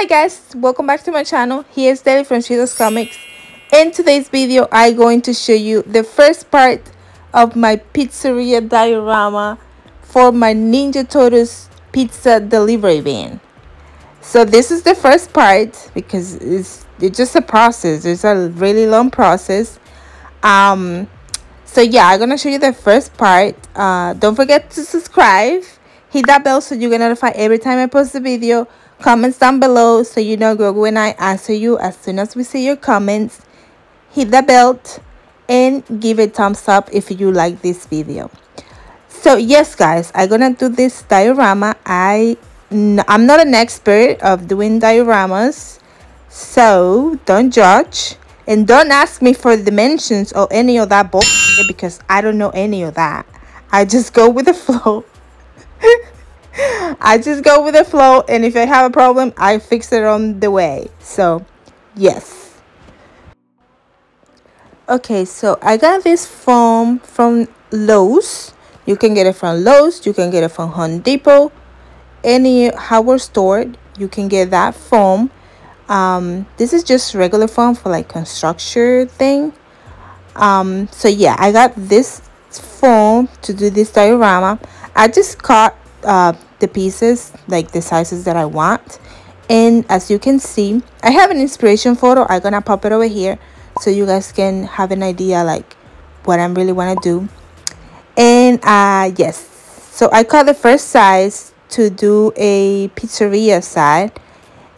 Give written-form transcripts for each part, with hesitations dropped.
Hi guys, welcome back to my channel. Here's Deli from Shido's Comics. In today's video, I'm going to show you the first part of my pizzeria diorama for my Ninja Turtles pizza delivery van. So this is the first part because it's just a process. It's a really long process. So yeah, I'm gonna show you the first part. Don't forget to subscribe, hit that bell so you get notified every time I post a video. Comments down below so you know Grogu and I answer you as soon as we see your comments. Hit the bell and give a thumbs up if you like this video. So yes guys, I'm gonna do this diorama. I'm not an expert of doing dioramas, so don't judge and don't ask me for dimensions or any of that bullshit because I don't know any of that. I just go with the flow. I just go with the flow, and if I have a problem, I fix it on the way. So yes. Okay, so I got this foam from Lowe's. You can get it from Lowe's, you can get it from Home Depot, any hardware store, you can get that foam. This is just regular foam for like construction thing. So yeah, I got this foam to do this diorama. I just cut the pieces like the sizes that I want, and as you can see, I have an inspiration photo. I'm gonna pop it over here so you guys can have an idea like what I really want to do. And yes, so I cut the first size to do a pizzeria side,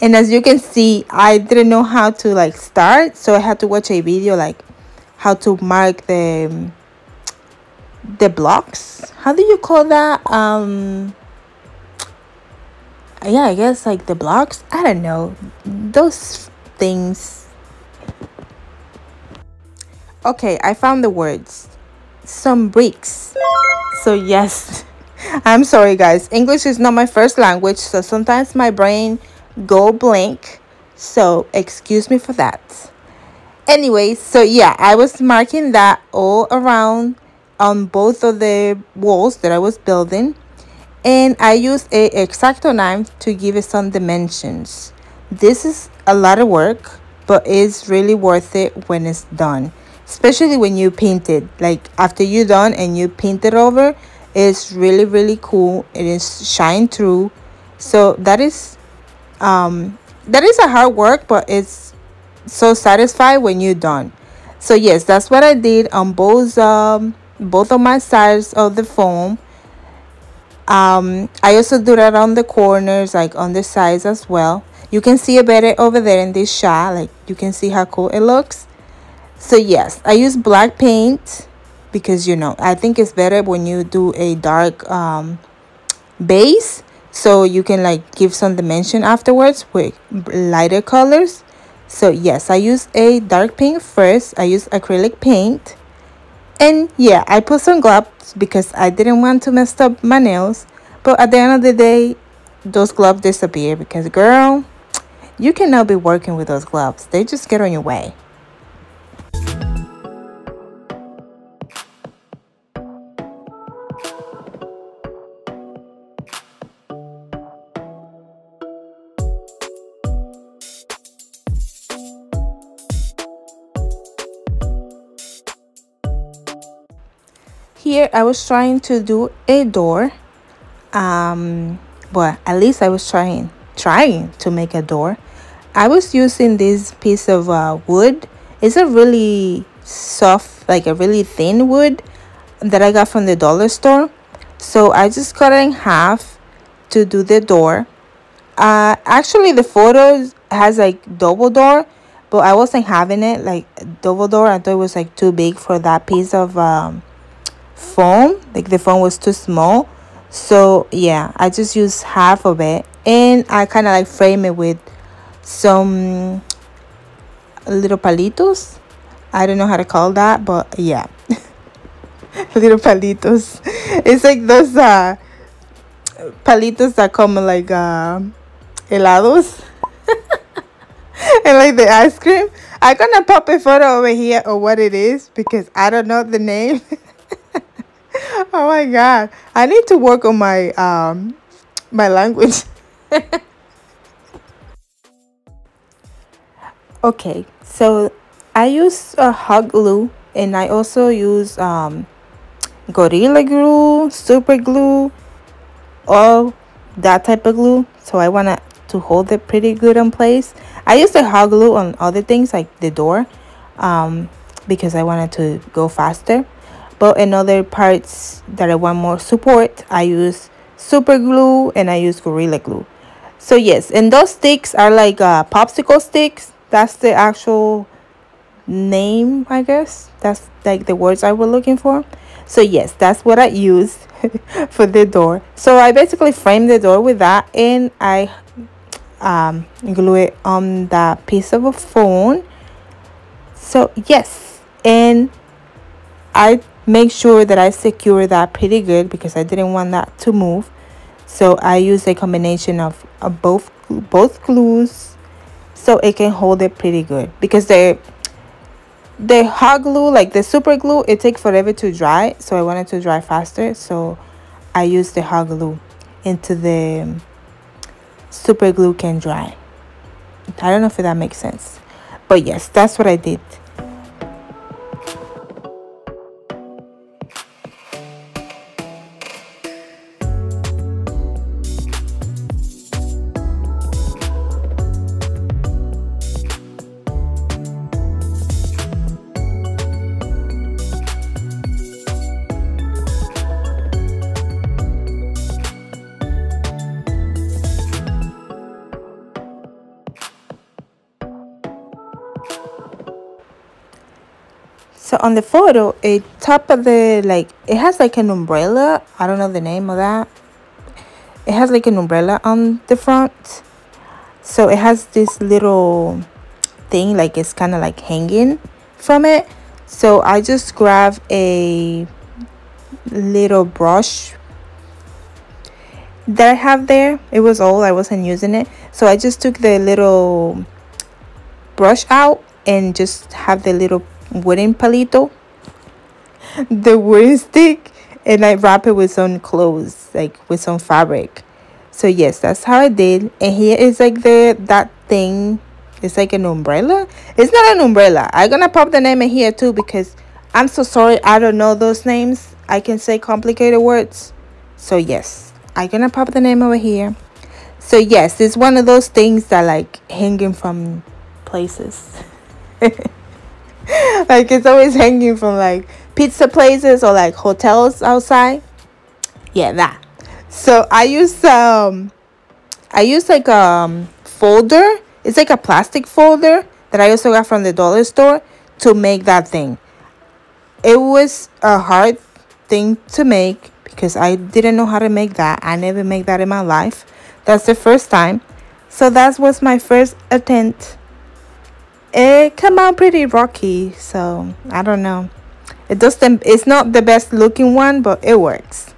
and as you can see, I didn't know how to like start, so I had to watch a video like how to mark the blocks. How do you call that? Yeah, I guess like the blocks. I don't know those things. Okay, I found the words. Some bricks. So yes, I'm sorry guys, English is not my first language, so sometimes my brain go blank, so excuse me for that. Anyway, so yeah, I was marking that all around on both of the walls that I was building, and I used a X-Acto knife to give it some dimensions. This is a lot of work, but it's really worth it when it's done, especially when you paint it. Like after you're done and you paint it over, it's really cool. It is shine through. So that is a hard work, but it's so satisfying when you're done. So yes, that's what I did on both of my sides of the foam. I also do that on the corners, like on the sides as well. You can see it better over there in this shot, like you can see how cool it looks. So yes, I use black paint because you know I think it's better when you do a dark base, so you can like give some dimension afterwards with lighter colors. So yes, I use a dark pink first. I use acrylic paint, and yeah, I put some gloves because I didn't want to mess up my nails. But at the end of the day, those gloves disappear because girl, you cannot be working with those gloves. They just get on your way. Here I was trying to do a door. But at least I was trying to make a door. I was using this piece of wood. It's a really soft, like a really thin wood that I got from the dollar store. So I just cut it in half to do the door. Actually the photos has like double door, but I wasn't having it like double door. I thought it was like too big for that piece of foam. Like the foam was too small, so yeah, I just used half of it, and I kind of like frame it with some little palitos. I don't know how to call that, but yeah. Little palitos. It's like those palitos that come in like helados. And like the ice cream. I'm gonna pop a photo over here of what it is because I don't know the name. Oh my god, I need to work on my my language. Okay, so I use hot glue, and I also use gorilla glue, super glue, all that type of glue. So I want to hold it pretty good in place. I use the hot glue on other things like the door, um, because I wanted to go faster. But in other parts that I want more support, I use super glue and I use gorilla glue. So yes, and those sticks are like popsicle sticks. That's the actual name, I guess. That's like the words I was looking for. So yes, that's what I used for the door. So I basically framed the door with that, and I glue it on that piece of a phone. So yes, and I make sure that I secure that pretty good because I didn't want that to move. So I use a combination of both glues so it can hold it pretty good, because the hot glue, like the super glue, it takes forever to dry, so I wanted to dry faster, so I used the hot glue into the super glue can dry. I don't know if that makes sense, but yes, that's what I did. So on the photo, a top of the, like, it has like an umbrella. I don't know the name of that. It has like an umbrella on the front. So it has this little thing, like it's kind of like hanging from it. So I just grabbed a little brush that I have there. It was old, I wasn't using it. So I just took the little brush out and just have the little wooden palito, the wooden stick, and I wrap it with some clothes, like with some fabric. So yes, that's how I did. And here is like that thing. It's like an umbrella. It's not an umbrella. I'm gonna pop the name in here too, because I'm so sorry, I don't know those names. I can say complicated words. So yes, I'm gonna pop the name over here. So yes, it's one of those things that like hanging from places. Like it's always hanging from like pizza places or like hotels outside. Yeah, that. So I use like folder. It's like a plastic folder that I also got from the dollar store to make that thing. It was a hard thing to make because I didn't know how to make that. I never made that in my life. That's the first time. So that was my first attempt. It came out pretty rocky, so I don't know. It's not the best looking one, but it works.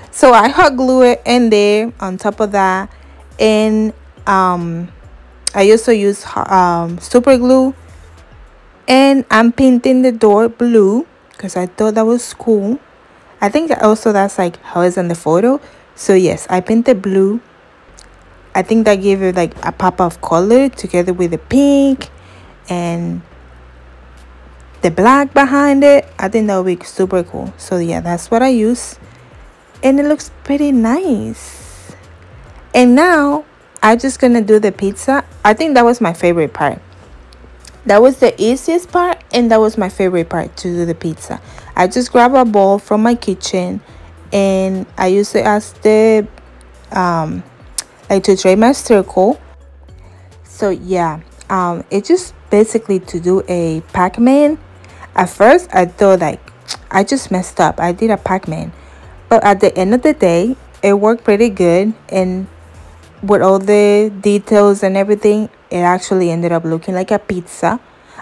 So I hot glue it in there on top of that, and I also use super glue, and I'm painting the door blue because I thought that was cool. I think that also that's like how it's in the photo. So yes, I painted blue. I think that gave it like a pop of color together with the pink and the black behind it. I think that would be super cool. So yeah, that's what I use, and it looks pretty nice. And now I'm just gonna do the pizza. I think that was my favorite part. That was the easiest part, and that was my favorite part, to do the pizza. I just grab a bowl from my kitchen, and I use it as the like to drain my circle. So yeah, it's just basically to do a Pac-Man. At first I thought like I just messed up, I did a Pac-Man, but at the end of the day it worked pretty good, and with all the details and everything, it actually ended up looking like a pizza.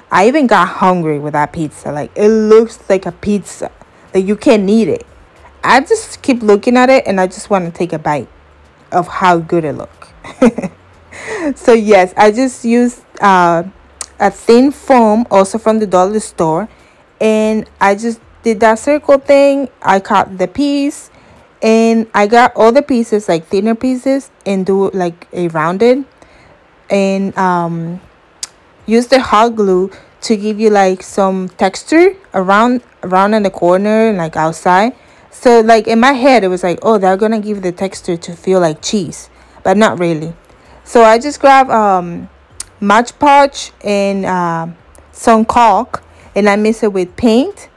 I even got hungry with that pizza. Like, it looks like a pizza, like you can't eat it. I just keep looking at it and I just want to take a bite of how good it look. So yes, I just used a thin foam also from the dollar store, and I just did that circle thing. I cut the piece, and I got all the pieces, like thinner pieces, and do like a rounded, and use the hot glue to give you like some texture around in the corner and like outside. So like in my head it was like, oh, they're gonna give the texture to feel like cheese, but not really. So I just grab Match Podge and some caulk, and I mix it with paint,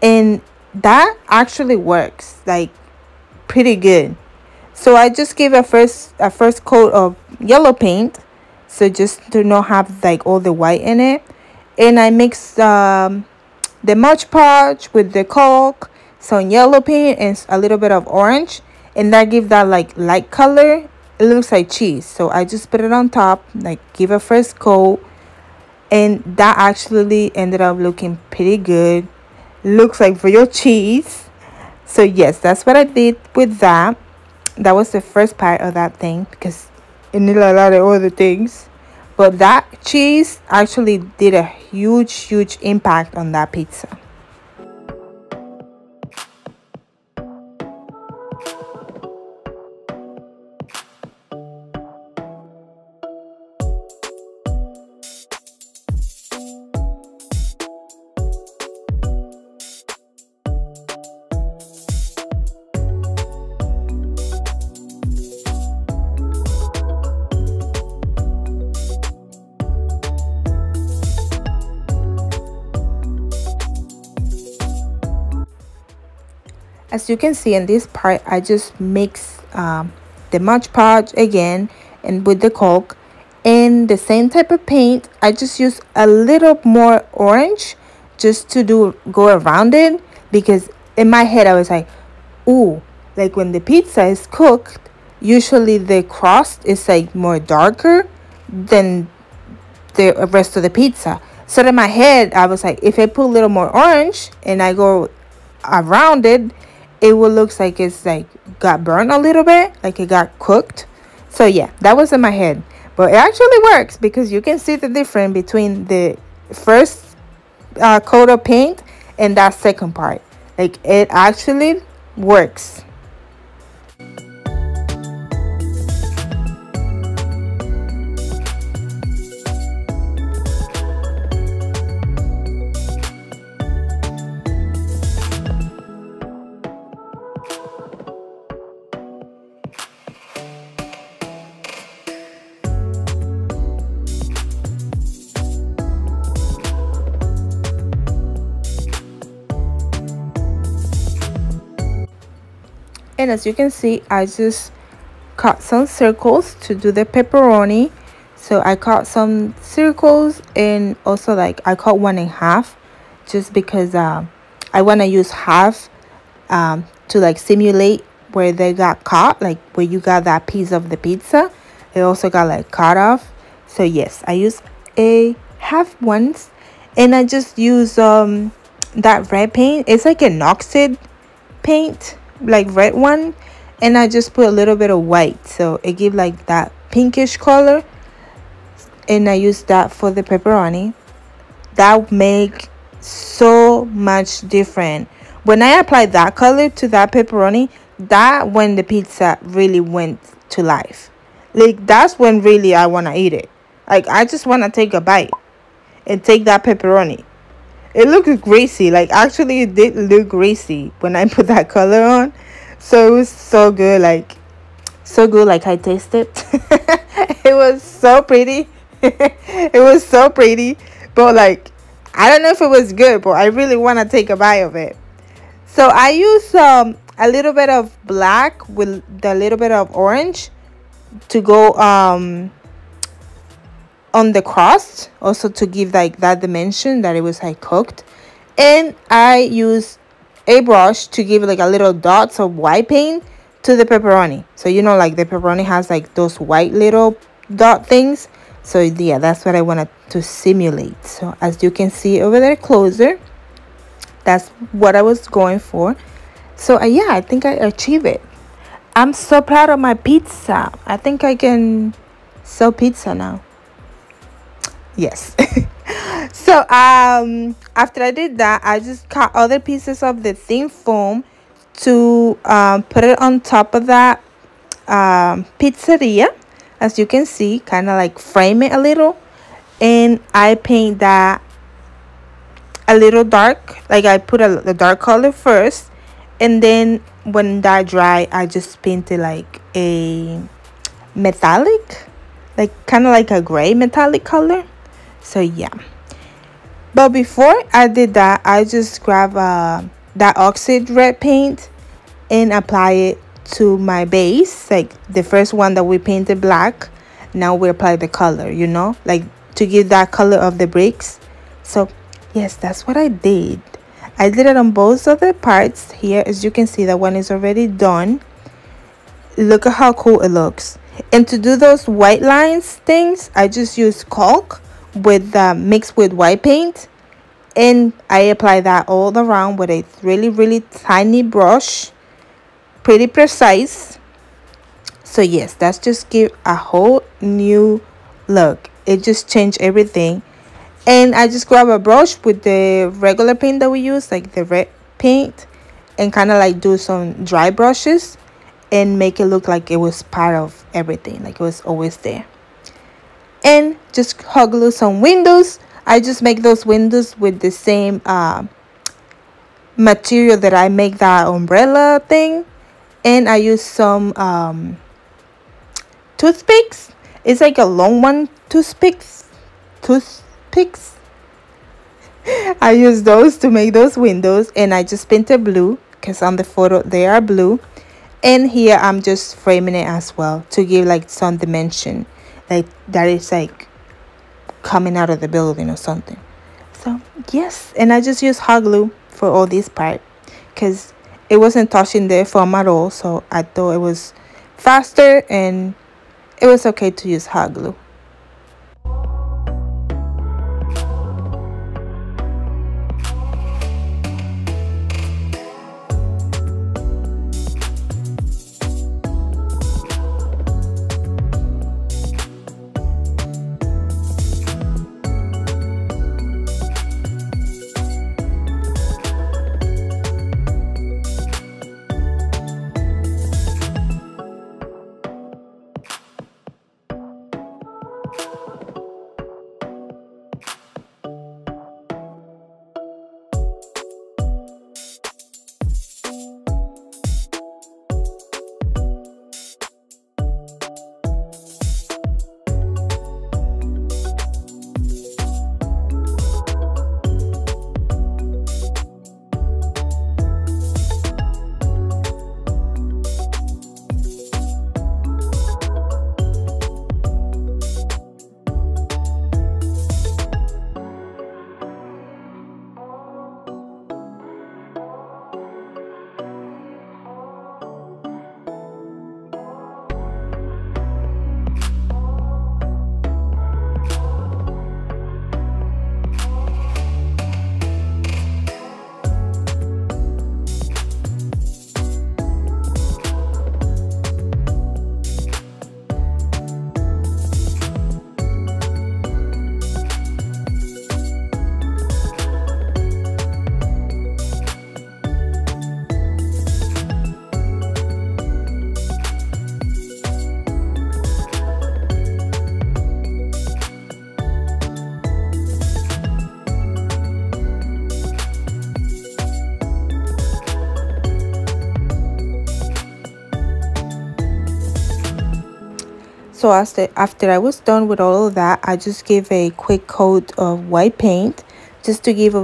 and that actually works like pretty good. So I just give a first coat of yellow paint, so just to not have like all the white in it, and I mix the Mod Podge with the caulk, some yellow paint, and a little bit of orange, and that gives that like light color. It looks like cheese, so I just put it on top, like give a first coat, and that actually ended up looking pretty good. Looks like real cheese. So yes, that's what I did with that. That was the first part of that thing, because it needed a lot of other things, but that cheese actually did a huge impact on that pizza. As you can see in this part, I just mix the Mod Podge again and with the caulk, and the same type of paint. I just use a little more orange just to go around it, because in my head I was like, ooh, like when the pizza is cooked, usually the crust is like more darker than the rest of the pizza. So in my head I was like, if I put a little more orange and I go around it, it will look like it's like got burned a little bit, like it got cooked. So yeah, that was in my head, but it actually works, because you can see the difference between the first coat of paint and that second part. Like it actually works. And as you can see, I just cut some circles to do the pepperoni. So I cut some circles, and also like I cut one in half, just because I want to use half to like simulate where they got caught, like where you got that piece of the pizza, it also got like cut off. So yes, I use a half ones, and I just use that red paint. It's like an oxide paint, like red one, and I just put a little bit of white, so it gives like that pinkish color, and I use that for the pepperoni. That make so much different when I apply that color to that pepperoni. That when the pizza really went to life, like that's when really I want to eat it. Like I just want to take a bite and take that pepperoni. It looks greasy, like actually it did look greasy when I put that color on. So it was so good, like so good, like I tasted. It was so pretty. It was so pretty, but like I don't know if it was good, but I really want to take a bite of it. So I use a little bit of black with a little bit of orange to go on the crust, also to give like that dimension that it was like cooked. And I use a brush to give like a little dots of white paint to the pepperoni. So you know, like the pepperoni has like those white little dot things. So yeah, that's what I wanted to simulate. So as you can see over there closer, that's what I was going for. So yeah, I think I achieved it. I'm so proud of my pizza. I think I can sell pizza now. Yes. So after I did that, I just cut other pieces of the thin foam to put it on top of that pizzeria. As you can see, kind of like frame it a little. and I paint that a little dark. Like I put a dark color first, and then when that dry, I just paint it like a metallic, like kind of like a gray metallic color. So yeah, but before I did that, I just grab that oxide red paint and apply it to my base, like the first one that we painted black. Now we apply the color, you know, like to give that color of the bricks. So yes, that's what I did. I did it on both of the parts. Here, as you can see, that one is already done. Look at how cool it looks. And to do those white lines things, I just use caulk with mixed with white paint, and I apply that all around with a really tiny brush, pretty precise. So yes, that's just give a whole new look. It just changed everything. And I just grab a brush with the regular paint that we use, like the red paint, and kind of like do some dry brushes and make it look like it was part of everything, like it was always there. And just hot glue some windows. I just make those windows with the same material that I make that umbrella thing. And I use some toothpicks. It's like a long one, toothpicks. I use those to make those windows, and I just painted blue because on the photo they are blue. And here I'm just framing it as well to give like some dimension, like that is like coming out of the building or something. So yes, and I just use hot glue for all this part because it wasn't touching the foam at all, so I thought it was faster and it was okay to use hot glue. So after I was done with all of that, I just gave a quick coat of white paint just to give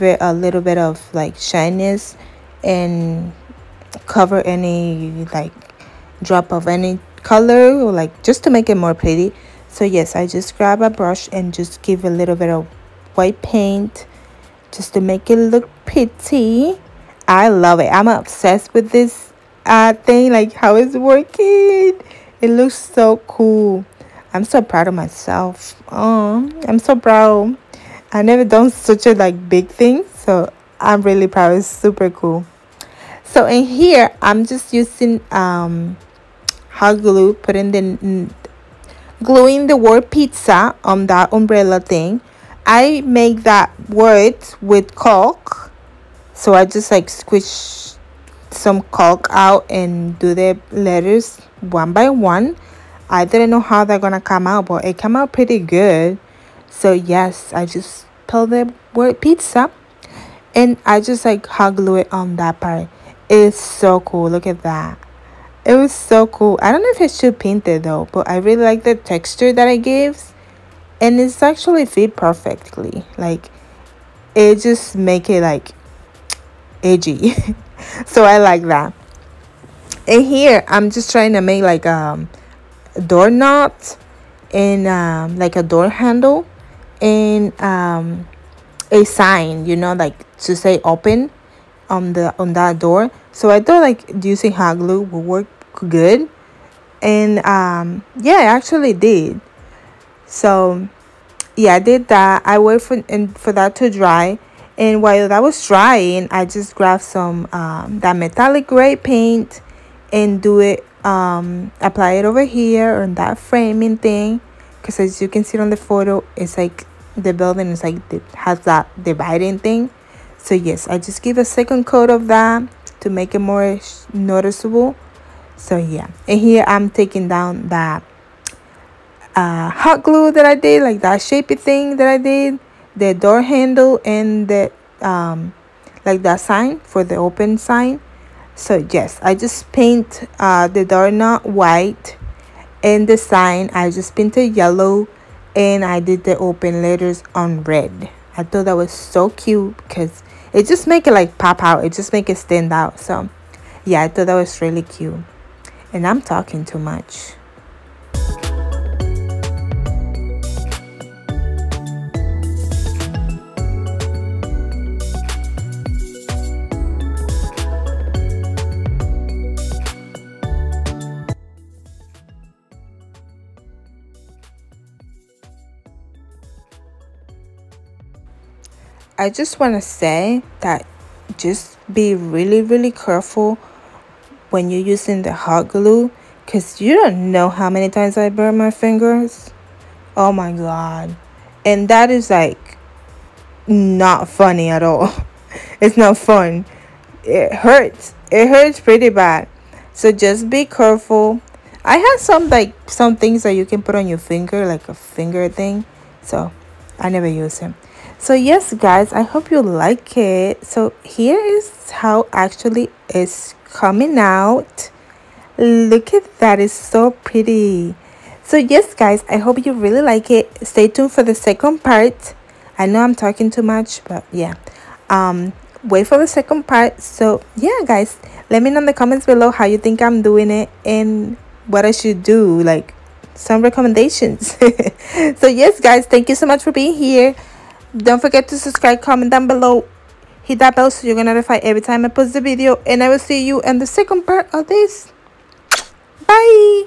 it a little bit of like shyness and cover any like drop of any color, or like just to make it more pretty. So yes, I just grab a brush and just give a little bit of white paint just to make it look pretty. I love it. I'm obsessed with this thing, like how it's working. It looks so cool. I'm so proud of myself. Oh, I'm so proud. I never done such a like big thing, so I'm really proud. It's super cool. So in here, I'm just using hot glue, gluing the word pizza on that umbrella thing. I make that word with caulk, so I just like squish some caulk out and do the letters one by one. I didn't know how they're gonna come out, but it came out pretty good. So yes, I just spell the word pizza, and I just like hot glue it on that part. It's so cool. Look at that. It was so cool. I don't know if I should paint it though, but I really like the texture that it gives, and it's actually fit perfectly. Like it just make it like edgy. So I like that. And here I'm just trying to make like a door knot, and like a door handle, and a sign, like to say open on that door. So I thought like using hot glue would work good, and yeah, I actually did. So yeah, I did that. I wait for that to dry, and while that was drying, I just grabbed some that metallic gray paint and do it, apply it over here on that framing thing, because as you can see on the photo, it's like the building is like it has that dividing thing. So yes, I just give a second coat of that to make it more noticeable. So yeah, and here I'm taking down that hot glue that I did, like that shapey thing that I did, the door handle, and the like that sign for the open sign. So yes, I just paint the door knot white, and the sign I just painted yellow, and I did the open letters on red. I thought that was so cute because it just make it like pop out, it just make it stand out. So yeah, I thought that was really cute. And I'm talking too much. I just want to say that just be really, really careful when you're using the hot glue, because you don't know how many times I burn my fingers. Oh my god. And that is like not funny at all. It's not fun. It hurts. It hurts pretty bad. So just be careful. I have some things that you can put on your finger, like a finger thing. So I never use them. So yes guys, I hope you like it. So here is how actually it's coming out. Look at that, it's so pretty. So yes guys, I hope you really like it. Stay tuned for the second part. I know I'm talking too much, but yeah, wait for the second part. So yeah guys, let me know in the comments below how you think I'm doing it and what I should do, like some recommendations. So yes guys, thank you so much for being here. Don't forget to subscribe, comment down below, hit that bell so you're gonna notify every time I post the video, and I will see you in the second part of this. Bye.